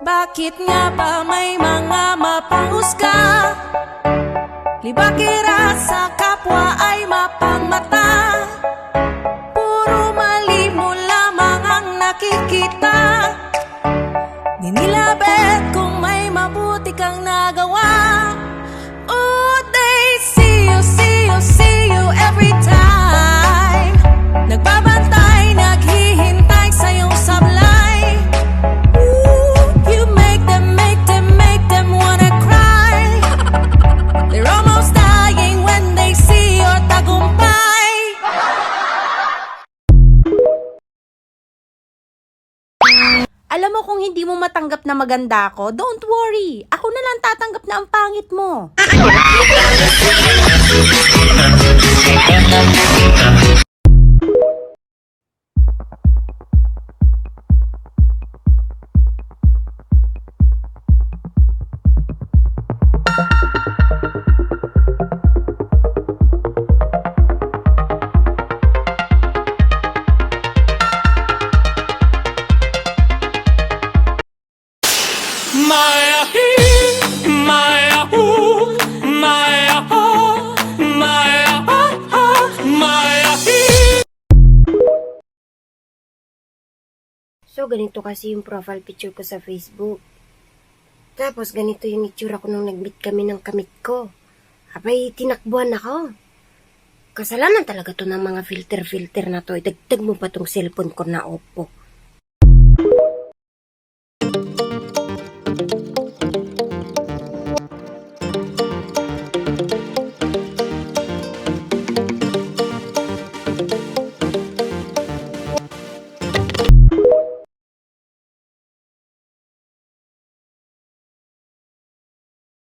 Bakit nga ba may mga mapanghusga? Libakira sa kapwa ay mapangmata. Puro mali mo lamang ang nakikita. Di nila bet kung may mabuti kang nagawa. Oh, they see you every time. Nagbabantay, naghihintay sa iyong sablay. You make them wanna cry. They're almost dying when they see your tagumpay. Alam mo, kung hindi mo matanggap na maganda ako, don't worry. Ako na lang tatanggap na ang pangit mo. So, ganito kasi yung profile picture ko sa Facebook. Tapos, ganito yung itsura ko nung nag-meet kami ng kamit ko. Abay, tinakbuhan ako. Kasalanan talaga to ng mga filter na to. Idagdag mo pa tong cellphone ko na Oppo.